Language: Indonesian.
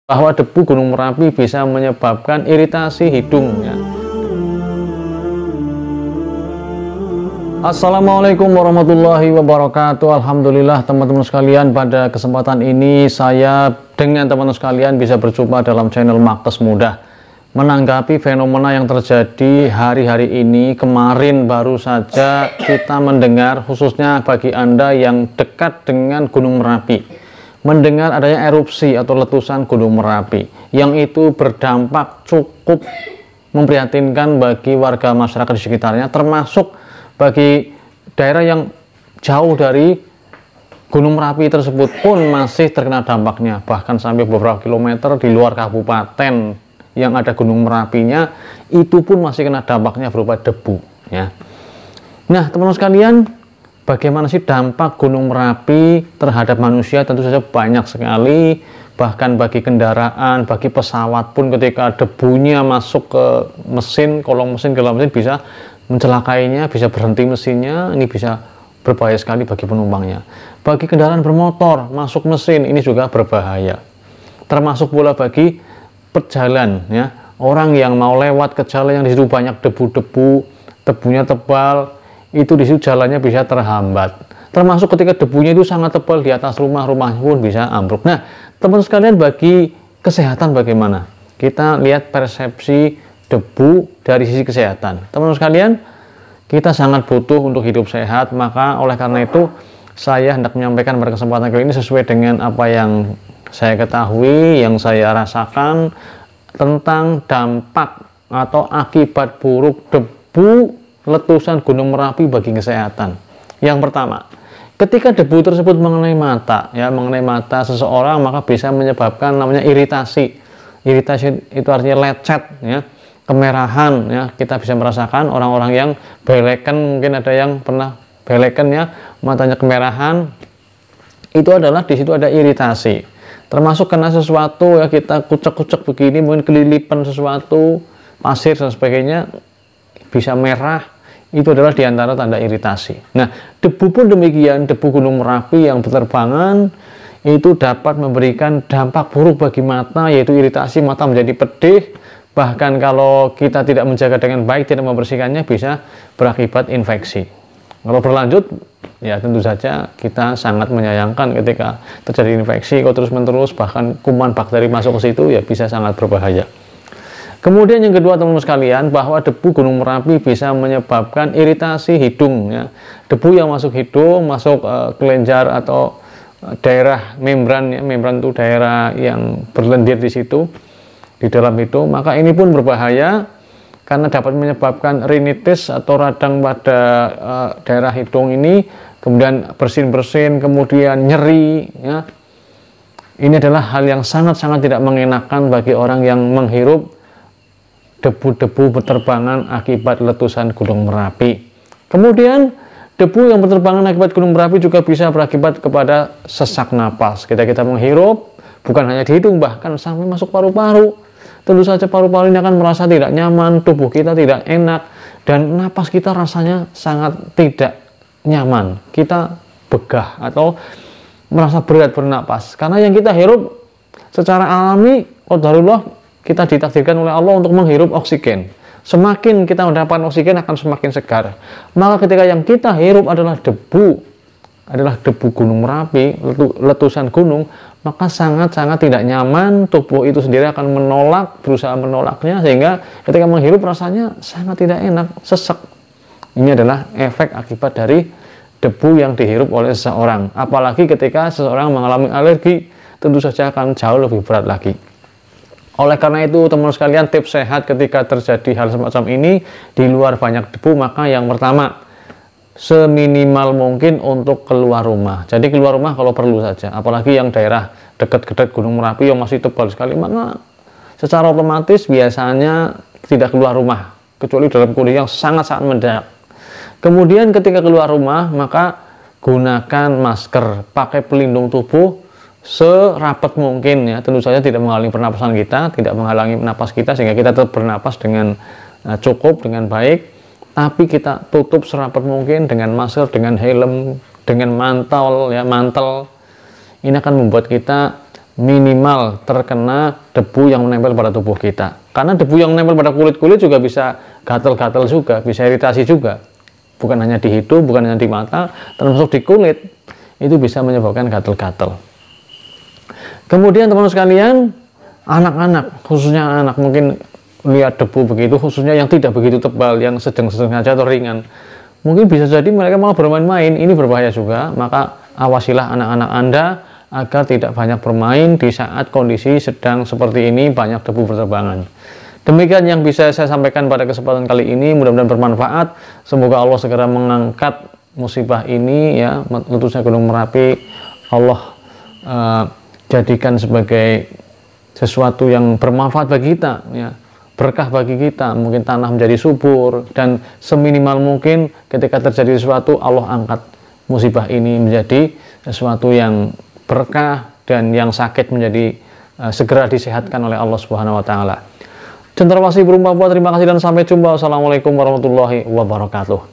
bahwa debu Gunung Merapi bisa menyebabkan iritasi hidung ya. Assalamualaikum warahmatullahi wabarakatuh. Alhamdulillah teman-teman sekalian, pada kesempatan ini saya dengan teman-teman sekalian bisa berjumpa dalam channel Makes Mudah, menanggapi fenomena yang terjadi hari-hari ini. Kemarin baru saja kita mendengar, khususnya bagi Anda yang dekat dengan Gunung Merapi, mendengar adanya erupsi atau letusan Gunung Merapi yang itu berdampak cukup memprihatinkan bagi warga masyarakat di sekitarnya, termasuk bagi daerah yang jauh dari Gunung Merapi tersebut pun masih terkena dampaknya, bahkan sampai beberapa kilometer di luar kabupaten yang ada Gunung Merapinya itu pun masih kena dampaknya berupa debu ya. Nah teman-teman sekalian, bagaimana sih dampak Gunung Merapi terhadap manusia? Tentu saja banyak sekali, bahkan bagi kendaraan, bagi pesawat pun ketika debunya masuk ke mesin, kolong mesin, ke dalam mesin bisa mencelakainya, bisa berhenti mesinnya, ini bisa berbahaya sekali bagi penumpangnya. Bagi kendaraan bermotor masuk mesin ini juga berbahaya, termasuk pula bagi pejalan ya, orang yang mau lewat ke jalan yang disitu banyak debu-debu, debunya tebal, itu disitu jalannya bisa terhambat, termasuk ketika debunya itu sangat tebal di atas rumah-rumahnya pun bisa ambruk. Nah teman-teman sekalian, bagi kesehatan bagaimana? Kita lihat persepsi debu dari sisi kesehatan. Teman-teman sekalian, kita sangat butuh untuk hidup sehat, maka oleh karena itu saya hendak menyampaikan pada kesempatan kali ini sesuai dengan apa yang saya ketahui, yang saya rasakan tentang dampak atau akibat buruk debu letusan Gunung Merapi bagi kesehatan. Yang pertama, ketika debu tersebut mengenai mata ya, mengenai mata seseorang, maka bisa menyebabkan namanya iritasi. Iritasi itu artinya lecet ya, kemerahan ya. Kita bisa merasakan orang-orang yang belekan, mungkin ada yang pernah belekan ya, matanya kemerahan, itu adalah di situ ada iritasi, termasuk kena sesuatu ya, kita kucek-kucek begini, mungkin kelilipan sesuatu, pasir dan sebagainya, bisa merah, itu adalah diantara tanda iritasi. Nah debu pun demikian, debu Gunung Merapi yang berterbangan itu dapat memberikan dampak buruk bagi mata, yaitu iritasi, mata menjadi pedih, bahkan kalau kita tidak menjaga dengan baik, tidak membersihkannya, bisa berakibat infeksi. Kalau berlanjut ya tentu saja kita sangat menyayangkan ketika terjadi infeksi kalau terus-menerus, bahkan kuman bakteri masuk ke situ ya bisa sangat berbahaya. Kemudian yang kedua teman-teman sekalian, bahwa debu Gunung Merapi bisa menyebabkan iritasi hidung ya. Debu yang masuk hidung, masuk kelenjar atau daerah membran ya, membran itu daerah yang berlendir di situ, di dalam itu, maka ini pun berbahaya karena dapat menyebabkan rinitis atau radang pada daerah hidung ini, kemudian bersin-bersin, kemudian nyeri ya. Ini adalah hal yang sangat-sangat tidak mengenakan bagi orang yang menghirup debu-debu berterbangan akibat letusan Gunung Merapi. Kemudian debu yang berterbangan akibat Gunung Merapi juga bisa berakibat kepada sesak napas. Kita menghirup bukan hanya di hidung, bahkan sampai masuk paru-paru. Tentu saja paru-paru ini akan merasa tidak nyaman, tubuh kita tidak enak, dan napas kita rasanya sangat tidak nyaman. Kita begah atau merasa berat bernapas, karena yang kita hirup secara alami, qadarullah, kita ditakdirkan oleh Allah untuk menghirup oksigen. Semakin kita mendapatkan oksigen akan semakin segar. Maka ketika yang kita hirup adalah debu Gunung Merapi, letusan gunung, maka sangat-sangat tidak nyaman, tubuh itu sendiri akan berusaha menolaknya, sehingga ketika menghirup rasanya sangat tidak enak, sesek. Ini adalah efek akibat dari debu yang dihirup oleh seseorang. Apalagi ketika seseorang mengalami alergi, tentu saja akan jauh lebih berat lagi. Oleh karena itu teman-teman sekalian, tips sehat ketika terjadi hal semacam ini, di luar banyak debu, maka yang pertama, seminimal mungkin untuk keluar rumah. Jadi keluar rumah kalau perlu saja, apalagi yang daerah dekat-dekat Gunung Merapi yang masih tebal sekali, maka secara otomatis biasanya tidak keluar rumah, kecuali dalam kondisi yang sangat-sangat mendadak. Kemudian ketika keluar rumah, maka gunakan masker, pakai pelindung tubuh serapat mungkin ya, tentu saja tidak menghalangi pernapasan kita, tidak menghalangi napas kita, sehingga kita tetap bernapas dengan cukup, dengan baik. Tapi kita tutup serapat mungkin dengan masker, dengan helm, dengan mantel ya, mantel. Ini akan membuat kita minimal terkena debu yang menempel pada tubuh kita. Karena debu yang menempel pada kulit juga bisa gatal-gatal juga, bisa iritasi juga. Bukan hanya di hidung, bukan hanya di mata, termasuk di kulit, itu bisa menyebabkan gatal-gatal. Kemudian teman-teman sekalian, anak-anak, khususnya anak mungkin lihat debu begitu, khususnya yang tidak begitu tebal, yang sedang-sedang saja atau ringan, mungkin bisa jadi mereka malah bermain-main. Ini berbahaya juga. Maka awasilah anak-anak Anda agar tidak banyak bermain di saat kondisi sedang seperti ini, banyak debu berterbangan. Demikian yang bisa saya sampaikan pada kesempatan kali ini, mudah-mudahan bermanfaat. Semoga Allah segera mengangkat musibah ini, ya, letusnya Gunung Merapi Allah jadikan sebagai sesuatu yang bermanfaat bagi kita, ya, berkah bagi kita, mungkin tanah menjadi subur, dan seminimal mungkin ketika terjadi sesuatu, Allah angkat musibah ini menjadi sesuatu yang berkah, dan yang sakit menjadi segera disehatkan oleh Allah Subhanahu wa taala. Cendrawasih berupa buat, terima kasih dan sampai jumpa. Wassalamualaikum warahmatullahi wabarakatuh.